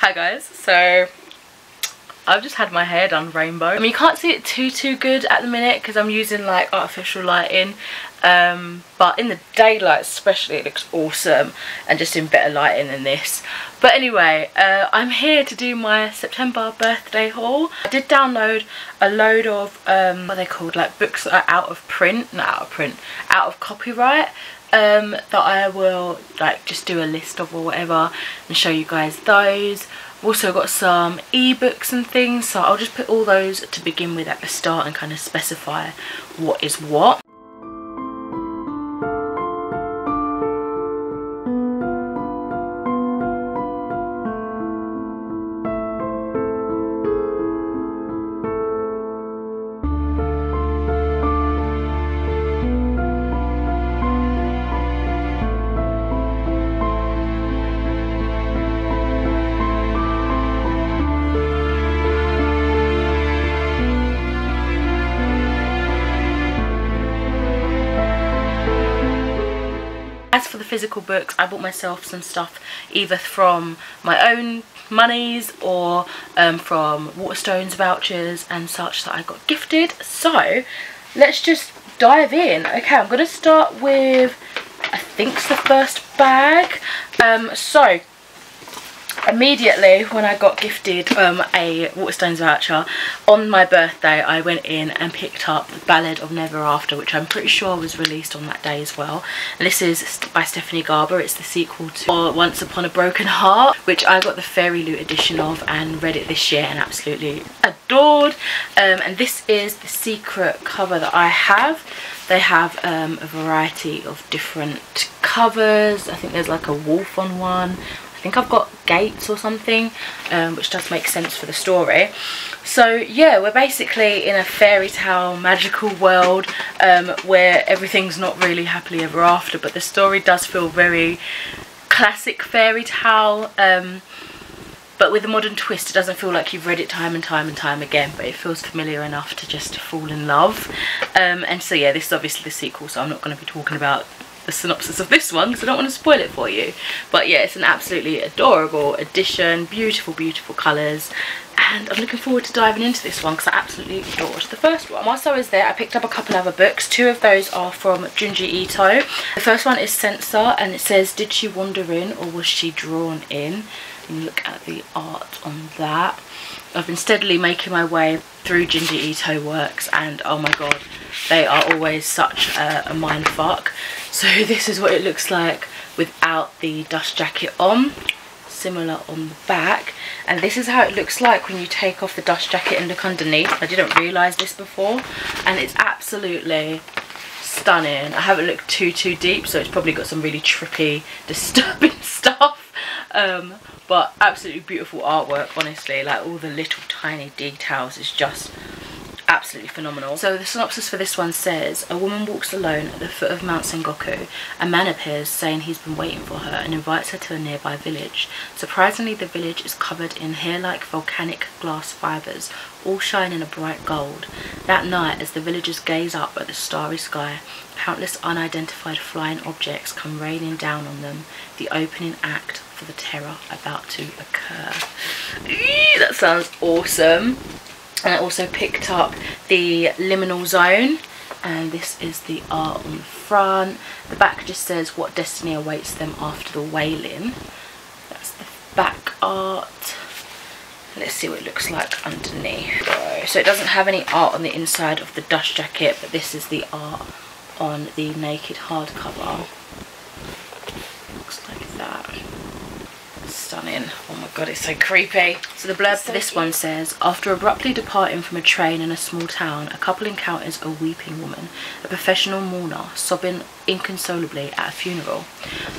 Hi guys, so I've just had my hair done rainbow. I mean, you can't see it too good at the minute because I'm using like artificial lighting, but in the daylight especially it looks awesome, and just in better lighting than this. But anyway, I'm here to do my September birthday haul. I did download a load of what are they called, like books that are out of print, not out of print, out of copyright, that I will like just do a list of or whatever and show you guys those. I've also got some ebooks and things, so I'll just put all those to begin with at the start and kind of specify what is what. As for the physical books, I bought myself some stuff either from my own monies or from Waterstones vouchers and such that I got gifted. So let's just dive in. Okay, I'm going to start with, I think it's the first bag. So immediately when I got gifted a Waterstones voucher on my birthday, I went in and picked up the Ballad of Never After, which I'm pretty sure was released on that day as well. And this is by Stephanie Garber. It's the sequel to Once Upon a Broken Heart, which I got the Fairy Loot edition of and read it this year and absolutely adored. And this is the secret cover that I have. They have a variety of different covers. I think there's like a wolf on one. I think I've got gates or something, which does make sense for the story. So yeah, we're basically in a fairy tale magical world where everything's not really happily ever after, but the story does feel very classic fairy tale, but with a modern twist. It doesn't feel like you've read it time and time again, but it feels familiar enough to just fall in love. And so yeah, this is obviously the sequel, so I'm not going to be talking about the synopsis of this one because I don't want to spoil it for you. But yeah, it's an absolutely adorable edition, beautiful colours, and I'm looking forward to diving into this one because I absolutely adored the first one. Whilst I was there, I picked up a couple other books. Two of those are from Junji Ito. The first one is Censor, and it says, "Did she wander in or was she drawn in?" And look at the art on that. I've been steadily making my way through Junji Ito works, and oh my god, they are always such a mindfuck. So this is what it looks like without the dust jacket on, similar on the back, and this is how it looks like when you take off the dust jacket and look underneath. I didn't realise this before, and it's absolutely stunning. I haven't looked too deep, so it's probably got some really trippy, disturbing stuff, but absolutely beautiful artwork, honestly. Like all the little tiny details is just absolutely phenomenal. So the synopsis for this one says, "A woman walks alone at the foot of Mount Sengoku. A man appears saying he's been waiting for her and invites her to a nearby village. Surprisingly, the village is covered in hair-like volcanic glass fibres, all shining a bright gold. That night, as the villagers gaze up at the starry sky, countless unidentified flying objects come raining down on them, the opening act for the terror about to occur." Eee, that sounds awesome. And I also picked up the Liminal Zone, and this is the art on the front. The back just says, "What destiny awaits them after the wailing." That's the back art. Let's see what it looks like underneath. So it doesn't have any art on the inside of the dust jacket, but this is the art on the naked hardcover. Looks like that. Stunning. Oh my god, it's so creepy. So the blurb for this one says, "After abruptly departing from a train in a small town, a couple encounters a weeping woman, a professional mourner, sobbing inconsolably at a funeral.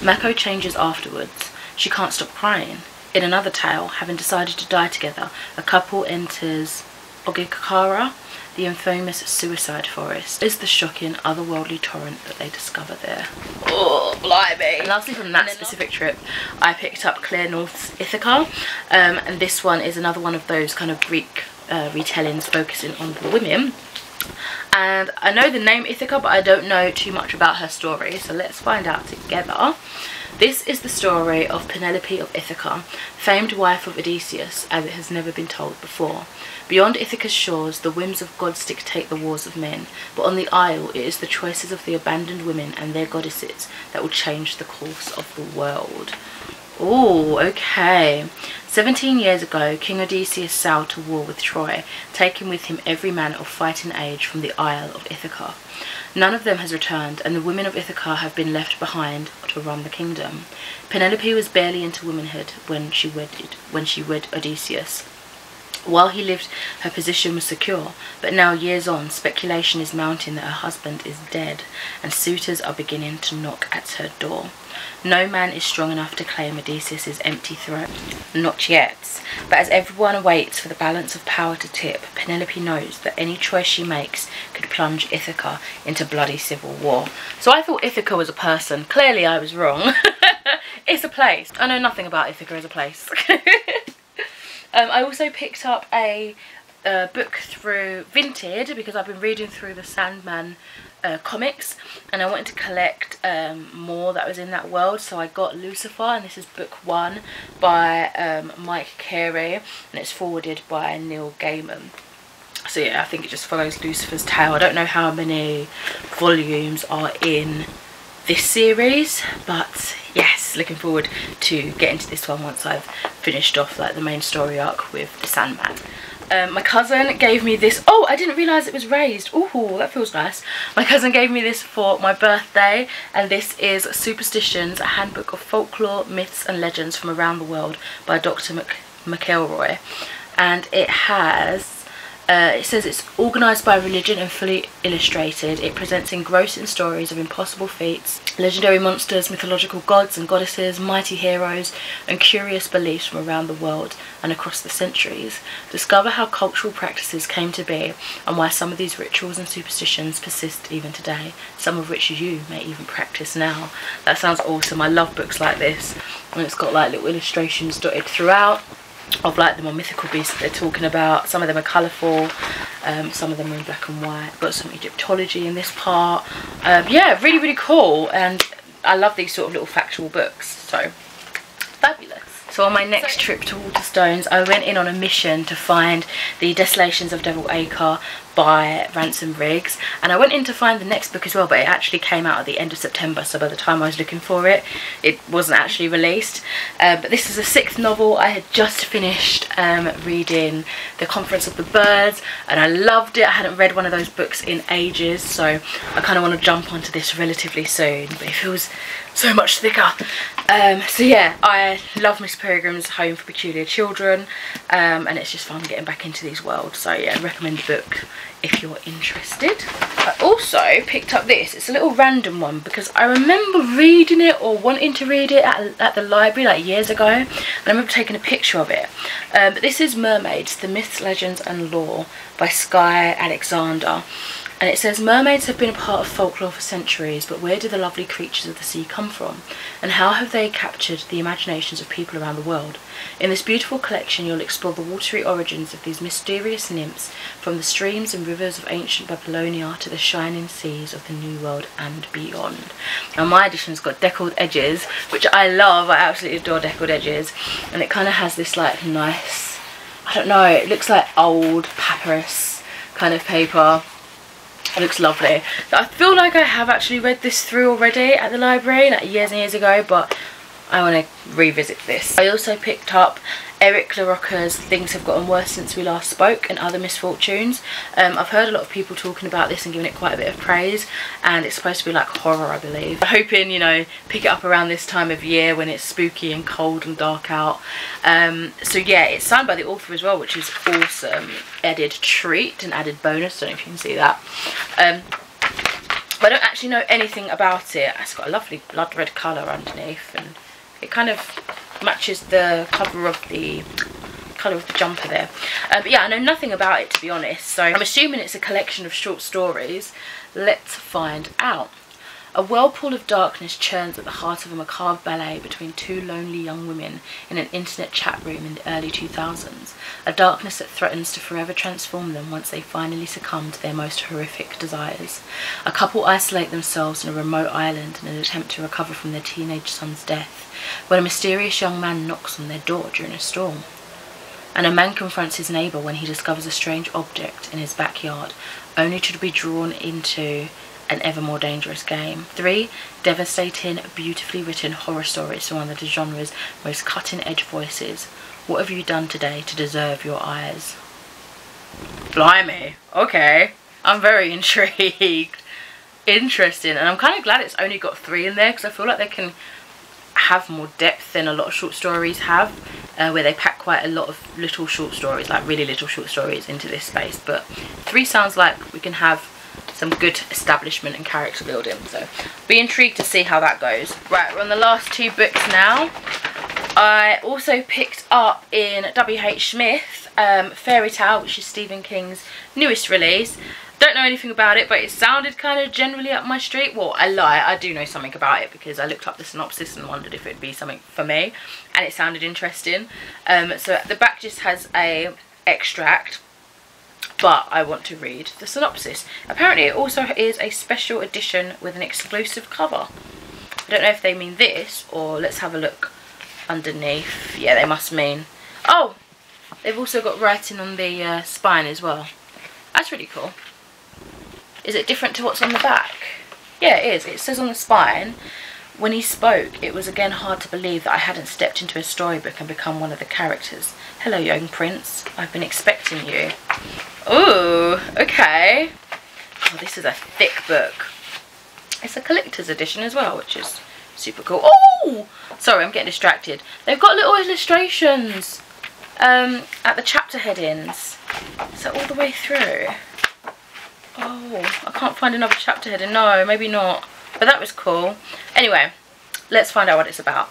Mako changes afterwards. She can't stop crying. In another tale, having decided to die together, a couple enters Ogikara, the infamous suicide forest. Is the shocking otherworldly torrent that they discover there." Oh, blimey. And lastly, from that specific trip, I picked up Claire North's Ithaca, and this one is another one of those kind of Greek retellings focusing on the women. And I know the name Ithaca, but I don't know too much about her story, so let's find out together. This is the story of Penelope of Ithaca, famed wife of Odysseus, as it has never been told before. Beyond Ithaca's shores, the whims of gods dictate the wars of men, but on the isle it is the choices of the abandoned women and their goddesses that will change the course of the world. Oh, okay. 17 years ago, King Odysseus sailed to war with Troy, taking with him every man of fighting age from the Isle of Ithaca. None of them has returned, and the women of Ithaca have been left behind to run the kingdom. Penelope was barely into womanhood when she wed Odysseus. While he lived, her position was secure, but now years on, speculation is mounting that her husband is dead, and suitors are beginning to knock at her door. No man is strong enough to claim Odysseus' empty throne. Not yet. But as everyone waits for the balance of power to tip, Penelope knows that any choice she makes could plunge Ithaca into bloody civil war. So I thought Ithaca was a person. Clearly I was wrong. It's a place. I know nothing about Ithaca as a place. I also picked up a book through Vinted because I've been reading through the Sandman comics, and I wanted to collect more that was in that world, so I got Lucifer, and this is book 1 by Mike Carey, and it's forwarded by Neil Gaiman. So yeah, I think it just follows Lucifer's tale. I don't know how many volumes are in this series, but yes, looking forward to getting to this one once I've finished off like the main story arc with the Sandman. My cousin gave me this. Oh, I didn't realise it was raised. Oh, that feels nice. My cousin gave me this for my birthday, and this is Superstitions, a handbook of folklore, myths and legends from around the world by Dr. McElroy. And it has it says it's organised by religion and fully illustrated. It presents engrossing stories of impossible feats, legendary monsters, mythological gods and goddesses, mighty heroes, and curious beliefs from around the world and across the centuries. Discover how cultural practices came to be and why some of these rituals and superstitions persist even today, some of which you may even practice now. That sounds awesome. I love books like this, and it's got like little illustrations dotted throughout of like the more mythical beasts that they're talking about. Some of them are colourful, some of them are in black and white. Got some Egyptology in this part. Yeah, really, really cool, and I love these sort of little factual books, so fabulous. So on my next trip to Waterstones, I went in on a mission to find the Desolations of Devil Acre by Ransom Riggs, and I went in to find the next book as well, but it actually came out at the end of September, so by the time I was looking for it, it wasn't actually released. But this is the 6th novel. I had just finished reading The Conference of the Birds, and I loved it. I hadn't read one of those books in ages, so I kind of want to jump onto this relatively soon, but it feels so much thicker. So yeah, I love Miss Peregrine's Home for Peculiar Children, and it's just fun getting back into these worlds, so yeah, I recommend the book if you're interested. I also picked up this. It's a little random one because I remember reading it or wanting to read it at the library like years ago, and I remember taking a picture of it. But this is Mermaids, the Myths, Legends and Lore by Skye Alexander. And it says, mermaids have been a part of folklore for centuries, but where do the lovely creatures of the sea come from? And how have they captured the imaginations of people around the world? In this beautiful collection, you'll explore the watery origins of these mysterious nymphs, from the streams and rivers of ancient Babylonia to the shining seas of the New World and beyond. Now my edition's got deckled edges, which I love. I absolutely adore deckled edges. And it kind of has this like nice, I don't know, it looks like old papyrus kind of paper. It looks lovely. I feel like I have actually read this through already at the library, like years and years ago, but I want to revisit this. I also picked up Eric LaRocca's Things Have Gotten Worse Since We Last Spoke and Other Misfortunes. I've heard a lot of people talking about this and giving it quite a bit of praise, and it's supposed to be like horror, I believe. I'm hoping, you know, pick it up around this time of year when it's spooky and cold and dark out. So yeah, it's signed by the author as well, which is awesome. Added treat and added bonus, don't know if you can see that. But I don't actually know anything about it. It's got a lovely blood red colour underneath, and it kind of matches the cover of the colour of the jumper there. But yeah, I know nothing about it, to be honest, so I'm assuming it's a collection of short stories. Let's find out. A whirlpool of darkness churns at the heart of a macabre ballet between two lonely young women in an internet chat room in the early 2000s, a darkness that threatens to forever transform them once they finally succumb to their most horrific desires. A couple isolate themselves on a remote island in an attempt to recover from their teenage son's death, when a mysterious young man knocks on their door during a storm. And a man confronts his neighbour when he discovers a strange object in his backyard, only to be drawn into an ever more dangerous game. 3 devastating, beautifully written horror stories from one of the genre's most cutting-edge voices. What have you done today to deserve your eyes? Blimey, okay. I'm very intrigued. Interesting, and I'm kind of glad it's only got 3 in there, because I feel like they can have more depth than a lot of short stories have, where they pack quite a lot of little short stories, like really little short stories, into this space. But 3 sounds like we can have some good establishment and character building, so be intrigued to see how that goes. Right, we're on the last 2 books now. I also picked up in W.H. Smith Fairy Tale, which is Stephen King's newest release. Don't know anything about it, but it sounded kind of generally up my street. Well, I lie, I do know something about it, because I looked up the synopsis and wondered if it'd be something for me, and it sounded interesting. So the back just has a extract, but I want to read the synopsis. Apparently it also is a special edition with an exclusive cover. I don't know if they mean this, or let's have a look underneath. Yeah, they must mean... Oh! They've also got writing on the spine as well. That's really cool. Is it different to what's on the back? Yeah, it is. It says on the spine, when he spoke, it was again hard to believe that I hadn't stepped into a storybook and become one of the characters. Hello, young prince. I've been expecting you. Ooh, okay. Oh, this is a thick book. It's a collector's edition as well, which is super cool. Oh! Sorry, I'm getting distracted. They've got little illustrations at the chapter headings. So all the way through. Oh, I can't find another chapter heading. No, maybe not. But that was cool. Anyway, let's find out what it's about.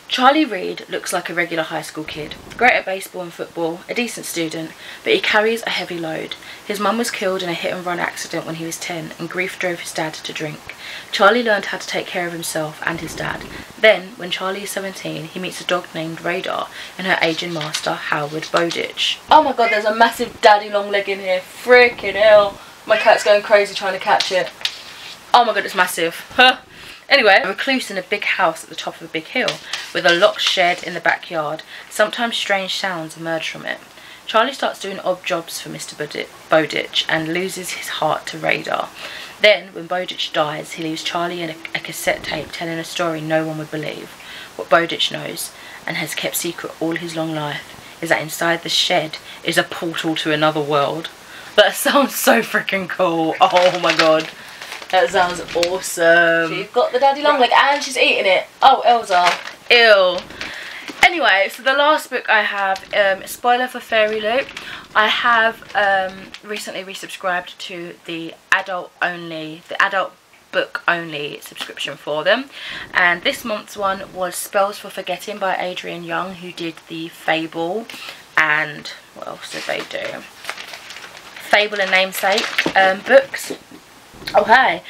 Charlie Reed looks like a regular high school kid, great at baseball and football, a decent student, but he carries a heavy load. His mum was killed in a hit-and-run accident when he was 10, and grief drove his dad to drink. Charlie learned how to take care of himself and his dad. Then, when Charlie is 17, he meets a dog named Radar and her aging master, Howard Bowditch. Oh my god, there's a massive daddy long leg in here. Freaking hell. My cat's going crazy trying to catch it. Oh my god, it's massive. Anyway, a recluse in a big house at the top of a big hill, with a locked shed in the backyard. Sometimes strange sounds emerge from it. Charlie starts doing odd jobs for Mr. Bowditch and loses his heart to Radar. Then, when Bowditch dies, he leaves Charlie in a cassette tape telling a story no one would believe. What Bowditch knows, and has kept secret all his long life, is that inside the shed is a portal to another world. That sounds so freaking cool. Oh my god. That sounds awesome. She's got the daddy long leg and she's eating it. Oh, Elsa. Ew. Anyway, so the last book I have, spoiler for Fairy Loop, I have recently resubscribed to the adult book only subscription for them, and this month's one was Spells for Forgetting by Adrienne Young, who did the Fable and what else did they do? Fable and Namesake books. Oh hey,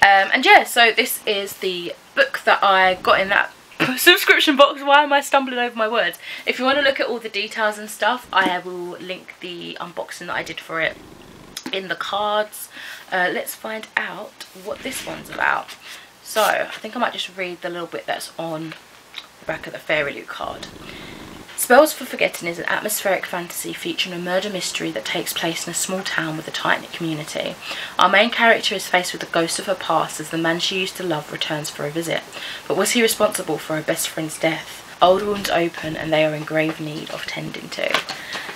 and yeah, so this is the book that I got in that subscription box. Why am I stumbling over my words? If you want to look at all the details and stuff, I will link the unboxing that I did for it in the cards. Let's find out what this one's about. So I think I might just read the little bit that's on the back of the Fairy Loot card. Spells for Forgetting is an atmospheric fantasy featuring a murder mystery that takes place in a small town with a tight-knit community. Our main character is faced with the ghost of her past as the man she used to love returns for a visit. But was he responsible for her best friend's death? Old wounds open and they are in grave need of tending to.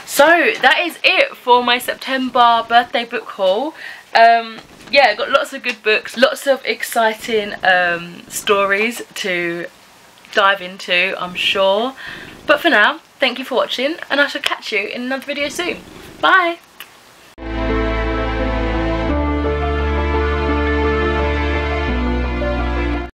So that is it for my September birthday book haul. Yeah, I got lots of good books, lots of exciting stories to dive into, I'm sure. But for now, thank you for watching, and I shall catch you in another video soon. Bye!